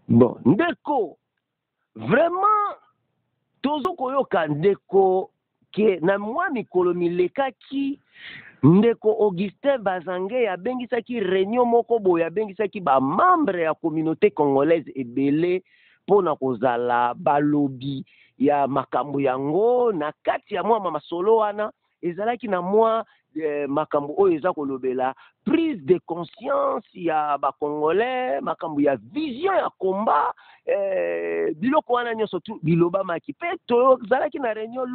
Bon, ndeko, vraiment, tozo koyoka ndeko, ke na mwa mikolo milekaki, ndeko Augustin Bazange ya bengisaki réunion moko boye ya bengisaki ba membre ya communauté congolaise ebele pona kozala balobi ya makambo yango na kati ya mwa masolo wana ezalaki na mwa makambo oyo eza kolobela prise de conscience ya ba congolais makambo ya vision ya combat biloko wana nyonso tu biloba maki pe to zalaki na réunion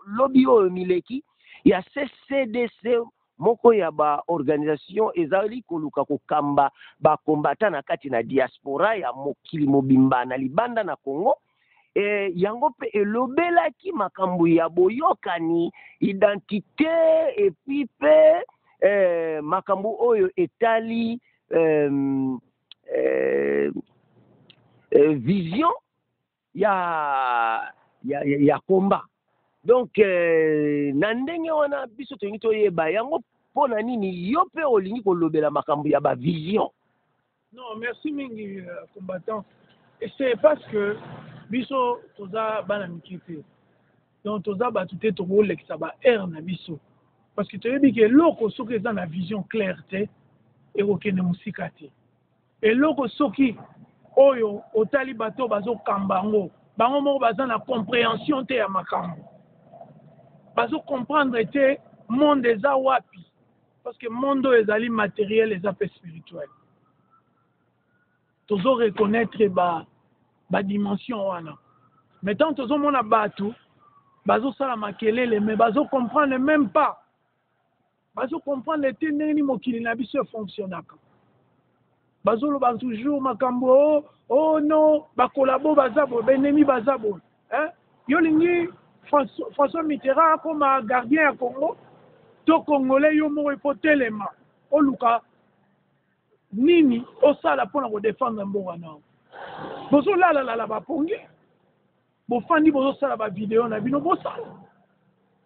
lobby oyo mileki ya CCDC moko ya ba organisation ezali koluka kokamba ba kombata na kati na diaspora ya mokili mobimba na libanda na Congo yango pe elobelaki makambo ya boyokani identité et puis pe makambo oyo etali vision ya combat. Donc na ndenge wana biso tongi toyeba yango pona nini yo pe olingi kolobela makambo ya ba vision. Non, merci mingi combattant. Et c'est parce que biso toza bana mikite. Donc toza batute to rolekisa ba air na biso. Parce que toyebi ke loko soki eza na vision claire te et okene musika te. Et loko soki oyo otali bato bazo kambango bango moko baza na compréhension te ya makambo. Bazo comprendre te monde eza wapi parce que monde ezali matériel eza pe spirituel. Tozo reconnaître ba dimension wana. Maintenant tozo mona batu bazo sala makelele mais bazo comprendre même pas. Bazo comprendre te ndenge mokili na biso fonctionnaka. Bazo lo ba toujours makambo oh non ba collabo bazabo benemi bazabo hein yo lingi François Mitterrand comme gardien à Congo, to Congolais yo mo epotelema oluka nini osala pona ko défendre mbongana. Bozo la ba pongi. Bo fandi bozo sala ba vidéo na bino bo sala.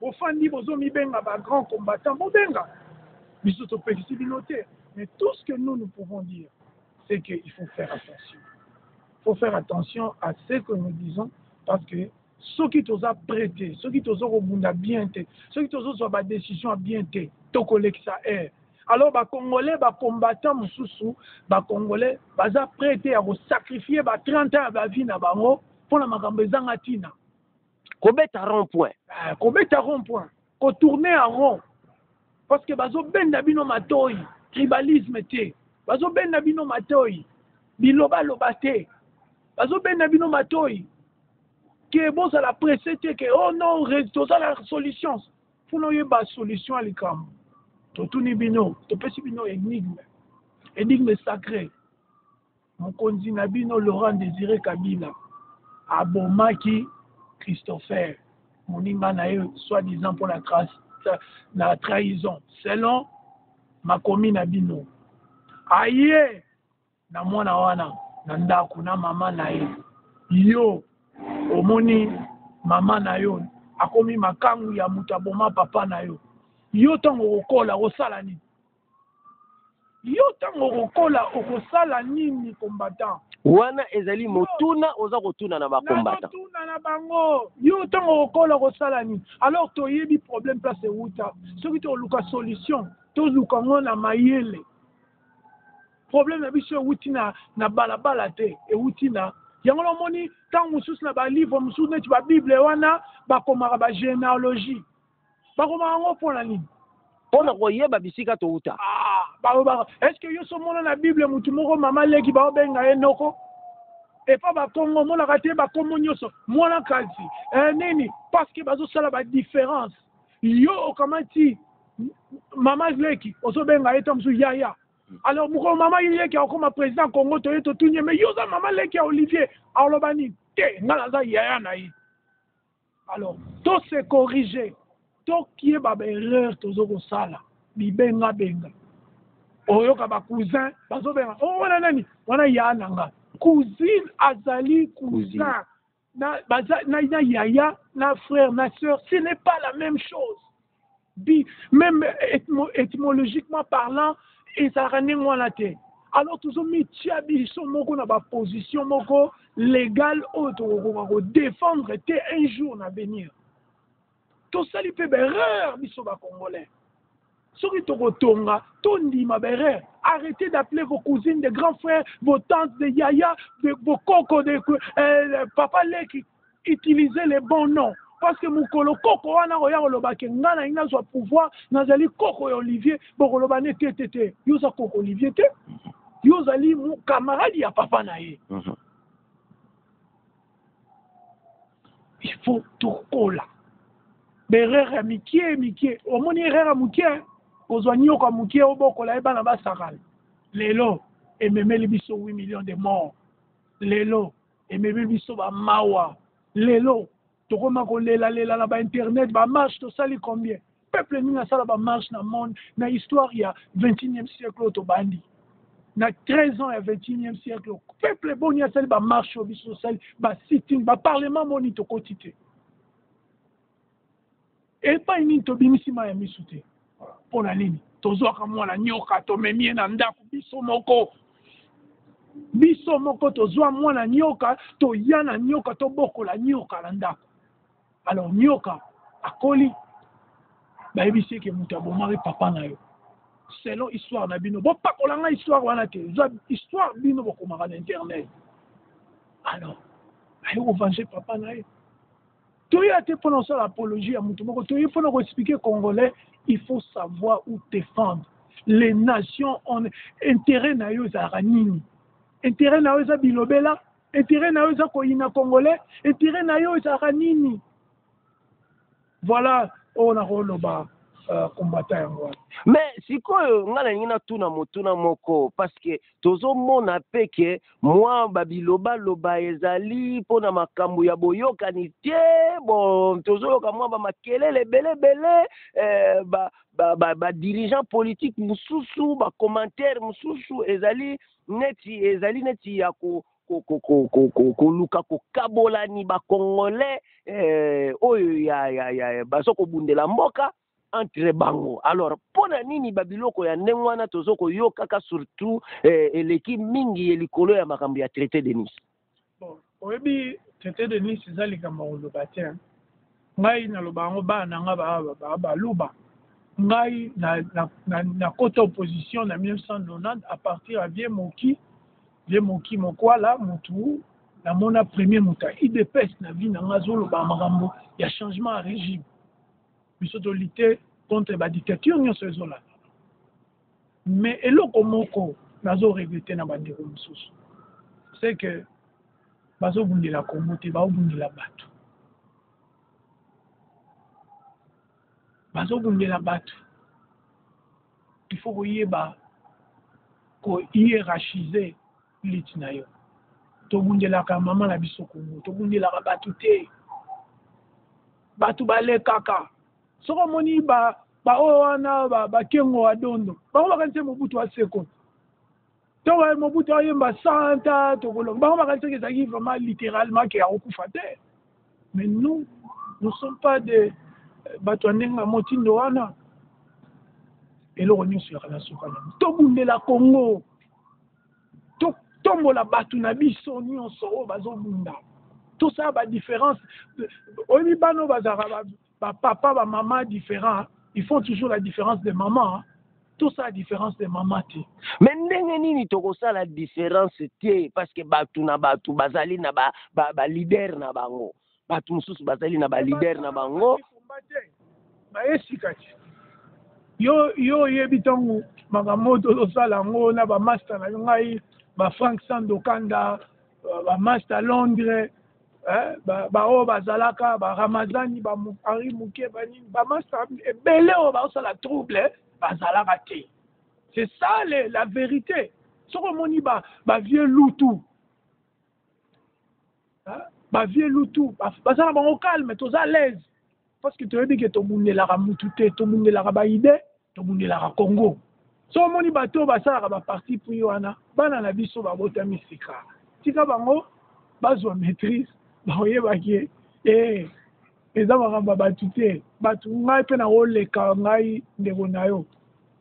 Bo fandi bozo mi benga ba grand combattant bo benga. Biso to petit binoté. Mais tout ce que nous pouvons dire, c'est qu'il faut faire attention. Il faut faire attention à ce que nous disons parce que ceux qui t'ont prêté, ceux qui t'ont bien été, ceux qui t'ont ba décision bien été, to collecta air. Alors ba congolais ba combattant mususu, ba congolais baza prêté à sacrifier ba 30 ans ba vie na bango pour la makambo ezanga tina. Kobeta rond-point. Kobeta rond-point. Ko tourner en rond. Parce que bazo benda bino matoi, tribalisme te. Bazo benda bino matoi, biloba lobate. Bazo benda bino matoi. Que bon ça la pressé que oh non résultat ça la solution faut non y ba solution à l'icam to tuni bino to pesi bino énigme sacré mon konzi na bino Laurent Désiré Kabila abomaki Christopher moninga na yo soi-disant pour la trahison selon ma commune na bino aye na mwana wana na ndako na mama na yo omoni mama na yo akomi makangu ya mutaboma papa na yo yo tango okola osala nini yo tango okola okosala nini combattant wana ezali motuna oza kotuna na ba combattant tuna na bango yo tango okola osala nini alors toyebi problème place euta soki to luka solution to luka ngona mayele problème na biso euti na balabala te euti na yango lo moni tant mususu na ba livre mususu neti ba bible wana bakomaka ba généalogie bakomaka ngo mpona nini mpona koyeba bisika touta est ce que yo somona na bible mutu moko mama leki baobenga ye noko epa bakongo omonaka te bakombo nyonso mwana kasi nini parce que bazosala badifférence yo okamati mama leki ozobenga ye ta mosusu yaya. Alors, mon maman il est qui a comme président Congo, tu es tout mais yosa maman les qui a Olivier, alors bani, nalaza yaya naï. Alors, tout c'est corrigé, tout qui est baba erreur, tout zo sala, bi benga. Oyoka ba cousin, bazo benga. Oh wana nani, wana ya nanga. Cousine azali cousin, na yaya, na frère, na sœur, ce n'est pas la même chose. Même étymologiquement parlant. Et ça rend moi la tête. alors tozomitia biso moko na baposition moko légale oyo tokokoka kodéfendre te un jour na venir. Tosali mpe berreur biso bacongolais. Soki tokotonga tondima berreur. Arrêtez d'appeler vos cousines, des grands frères, vos tantes, des yaya, vos cocos, papa leki. Utilisez les bons noms. Parce que mukolo koko wana roya olobake ngana ina zo pouvoir nazali koko ya Olivier bokoloba ne tete yoza koko Olivier te yozali mu camarade ya papa na ye. Il faut tokola berere mikie omoni erera mukie kozwa nyoka mukie obokola ebana basakala lelo ememeli biso 8 millions de morts lelo ememeli biso ba mawa lelo tokoma kolela na ba internet ba marche tosali combien peuple ni na sala ba marche na monde na histoire ya 21e siècle tobandi na 13 ans ya 21e siècle peuple boni asali ba marche biso sali ba sitting ba parlement moni tokotite et pas ni tobimisima ya misute pona nini tozwaka mwana nyoka tomemie na ndako biso moko tozwa mwana nyoka toya na nyoka tobokola nyoka na ndako. Alors nyoka akoli bayebisi ke mutu abomaki papa na yo selon histoire na bino bopakola nga histoire wana te histoire bino bokomaka na internet. Alors aye kovenger papa na ye toya te mpona osala apologie ya mutu moko toye mpona koexpliquer congolais il faut savoir où défendre les nations en intérêt na yo ezalaka nini. Intérêt na yo eza bilobela, intérêt na yo eza koyina congolais, intérêt na yo ezalaka nini. Voilà on a roloba combattant yango. Mais sikoyo nga nalingi natuna motuna moko parce que tozomona pe ke mwa babilobaloba ezali mpona makambo ya boyokani te bon tozoyoka mwa bamakelele belebele dirigeant politique mosusu bacommentaire mosusu ezali neti ya koluka kokabolani bakongolais oyo ya bazokobundela mboka entre bango. Alors pona nini babiloko ya ndenge wana tozokoyokaka surtout eleki mingi likolo ya makambo ya traité de Nice. Bon oyebi traité de Nice eza likambo koloba te ngai naloba yango bana nga baluba ngai na kota opposition na 1990 à partir ya vie moki mokwala mutu namona premier mutu idps na vie na nga azoloba makambo ya changement ya régime biso tolite contre ba dictature nyonso ezolanda mais eloko moko nazoregrete na bandeko mosusu c'est que bazobundela Congo te baobundela bato il faut koyeba kohiérarchiser liti na yo tobundelaka mama na biso Congo tobundelaka bato te bato balekaka soko moni ba oyo wana bakengo adondo bango bakanisi Mobutu aseko to Mobutu ayemba santa tokolo bango bakanisi ezalaki vraiment littéralement ke akokufa te mais nous ne sommes pas des bato andenga motindo wana eloko nyonso yaka na sokana tobundela Congo tombola bato na biso nyonso oyo bazobunda tosala badiférence oyebi bano bazalaka papa maman différent ils font toujours la différence de maman tout ça la différence de maman te mais ndenge nini tokosala la différence te parce que bato na bato bazali na ba leader na bango bato mosusu bazali na ba leader na bango bayesika te yo yebi ntango makambo tozosala yango na bamaster na yo ngai Frank Sandokanda bamaster Londres oyo bazalaka Ramazani Henri Mouké banini bamaster ebele oyo bazosala trouble bazalaka te. C'est ça la vérité. Soko omoni bavieux lutu bavieux lutu bazala bango calme toza à l'aise parce que toyebi ke tobundelaka mutu te tobundelaka baide tobundelaka Congo. So omoni bato basalaka baparti pri wana bana na biso babotami sika tika bango bazwa maîtrise baoyebaki eza makambo bato te bato ngai mpe na koleka ngai ndeko na yo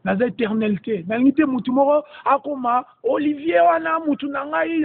naza éternel te nalingi te mutu moko akoma Olivier wana mutu na ngai